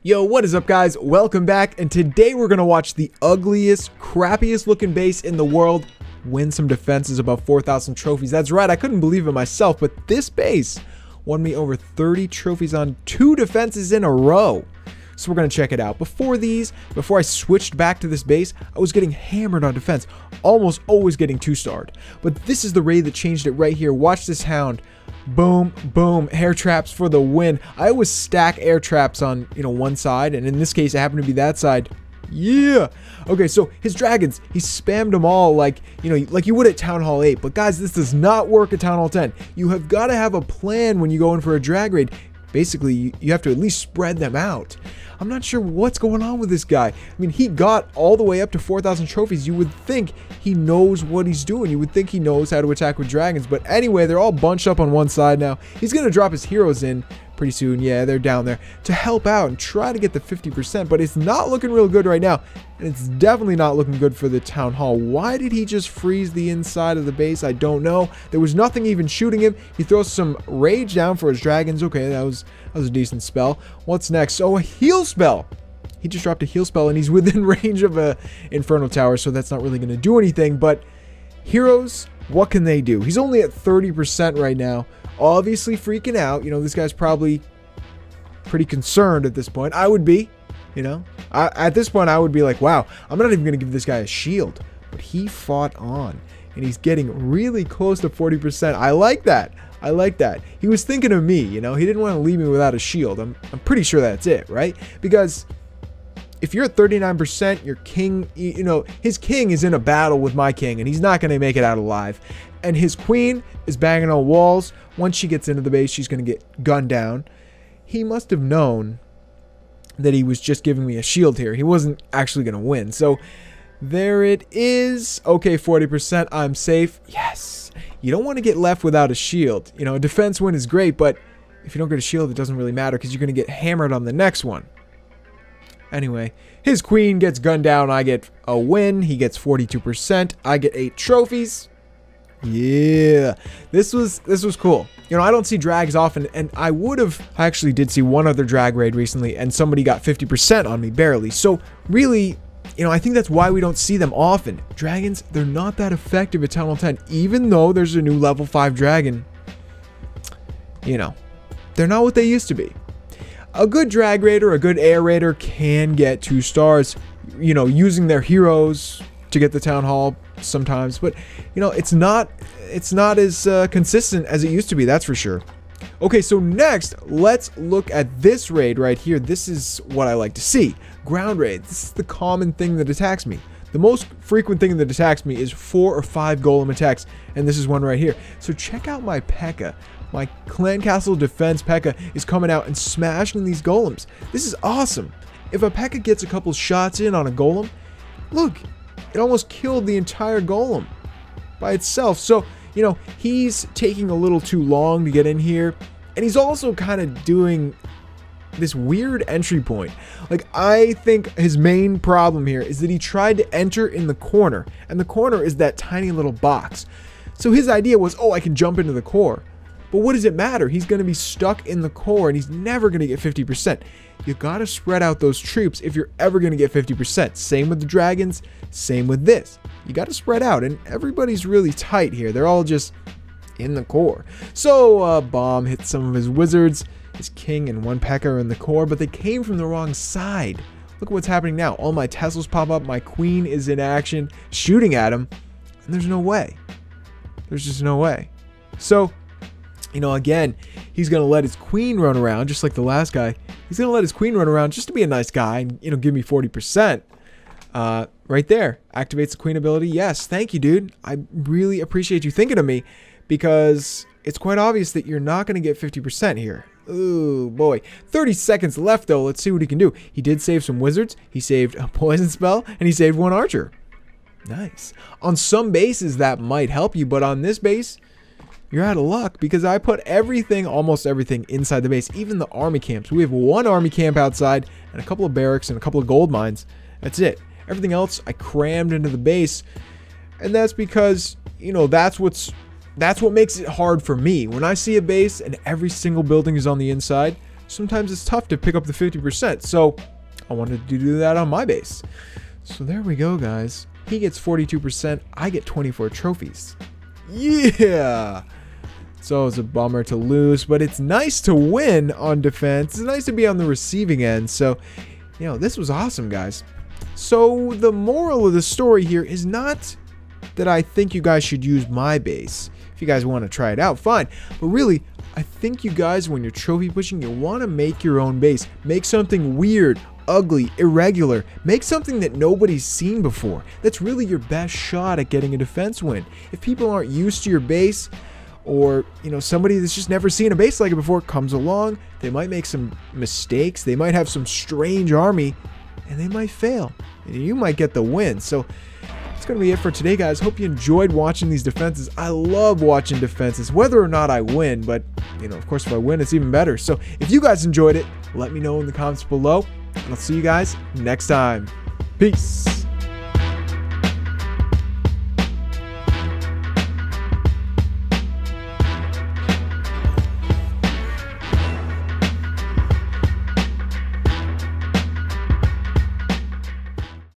Yo, what is up guys? Welcome back, and today we're gonna watch the ugliest, crappiest looking base in the world win some defenses above 4,000 trophies. That's right, I couldn't believe it myself, but this base won me over 30 trophies on 2 defenses in a row. So we're gonna check it out. Before I switched back to this base, I was getting hammered on defense, almost always getting 2-starred. But this is the raid that changed it right here. Watch this hound. Boom, boom, air traps for the win. I always stack air traps on, one side, and in this case, it happened to be that side. Yeah. Okay, so his dragons, he spammed them all like you would at Town Hall 8. But guys, this does not work at Town Hall 10. You have got to have a plan when you go in for a drag raid. Basically, you have to at least spread them out. I'm not sure what's going on with this guy. I mean, he got all the way up to 4,000 trophies. You would think he knows what he's doing. You would think he knows how to attack with dragons. But anyway, they're all bunched up on one side now. He's going to drop his heroes in pretty soon. Yeah, they're down there to help out and try to get the 50%. But it's not looking real good right now. And it's definitely not looking good for the Town Hall. Why did he just freeze the inside of the base? I don't know. There was nothing even shooting him. He throws some rage down for his dragons. Okay, that was a decent spell. What's next? Oh, a heal spell. He just dropped a heal spell and he's within range of a Inferno Tower, so that's not really going to do anything. But heroes, what can they do? He's only at 30% right now. Obviously freaking out. This guy's probably pretty concerned at this point. I would be, at this point I would be like, wow, I'm not even going to give this guy a shield. But he fought on and he's getting really close to 40%. I like that. I like that. He was thinking of me, He didn't want to leave me without a shield. I'm pretty sure that's it, right? Because if you're at 39%, your king, his king is in a battle with my king, and he's not going to make it out alive. And his queen is banging on walls. Once she gets into the base, she's going to get gunned down. He must have known that he was just giving me a shield here. He wasn't actually going to win. So there it is. Okay, 40%. I'm safe. Yes. You don't want to get left without a shield. A defense win is great, but if you don't get a shield, it doesn't really matter because you're going to get hammered on the next one. Anyway, his queen gets gunned down. I get a win. He gets 42%. I get 8 trophies. Yeah, this was cool. I don't see drags often, and I actually did see one other drag raid recently, and somebody got 50% on me, barely. So really, I think that's why we don't see them often. Dragons, they're not that effective at Town Hall 10, even though there's a new level 5 dragon. They're not what they used to be. A good drag raider, a good air raider can get 2 stars, using their heroes to get the Town Hall sometimes, but it's not as consistent as it used to be, that's for sure. Okay, so next, let's look at this raid right here. This is what I like to see. Ground raid. This is the common thing that attacks me. The most frequent thing that attacks me is 4 or 5 golem attacks, and this is one right here. So check out my P.E.K.K.A. My Clan Castle Defense P.E.K.K.A. is coming out and smashing these golems. This is awesome. If a P.E.K.K.A. gets a couple shots in on a golem, look, it almost killed the entire golem by itself. So, he's taking a little too long to get in here. And he's also kind of doing this weird entry point. Like, I think his main problem here is that he tried to enter in the corner. And the corner is that tiny little box. So his idea was, oh, I can jump into the core. But what does it matter? He's going to be stuck in the core and he's never going to get 50%. You got to spread out those troops if you're ever going to get 50%. Same with the dragons, same with this. You got to spread out, and everybody's really tight here. They're all just in the core. So Bomb hit some of his wizards. His king and 1 P.E.K.K.A. are in the core, but they came from the wrong side. Look at what's happening now. All my Teslas pop up. My queen is in action, shooting at him, and there's no way. There's just no way. So, again, he's going to let his queen run around, just like the last guy. He's going to let his queen run around just to be a nice guy and, give me 40%. Right there. Activates the queen ability. Yes, thank you, dude. I really appreciate you thinking of me, because it's quite obvious that you're not going to get 50% here. Ooh, boy. 30 seconds left, though. Let's see what he can do. He did save some wizards. He saved a poison spell, and he saved 1 archer. Nice. On some bases, that might help you, but on this base, you're out of luck, because I put everything, almost everything, inside the base, even the army camps. We have 1 army camp outside, and a couple of barracks, and a couple of gold mines. That's it. Everything else I crammed into the base, and that's because, that's what's that's what makes it hard for me. When I see a base and every single building is on the inside, sometimes it's tough to pick up the 50%. So I wanted to do that on my base. So there we go, guys. He gets 42%. I get 24 trophies. Yeah. It's always a bummer to lose, but it's nice to win on defense. It's nice to be on the receiving end. So, you know, this was awesome, guys. So the moral of the story here is not that I think you guys should use my base. If you guys want to try it out, fine. But really, I think you guys, when you're trophy pushing, you want to make your own base. Make something weird, ugly, irregular. Make something that nobody's seen before. That's really your best shot at getting a defense win. If people aren't used to your base, or, you know, somebody that's just never seen a base like it before comes along, they might make some mistakes. They might have some strange army, and they might fail. And you might get the win. So that's going to be it for today, guys. Hope you enjoyed watching these defenses. I love watching defenses, whether or not I win. But, you know, of course, if I win, it's even better. So if you guys enjoyed it, let me know in the comments below. And I'll see you guys next time. Peace.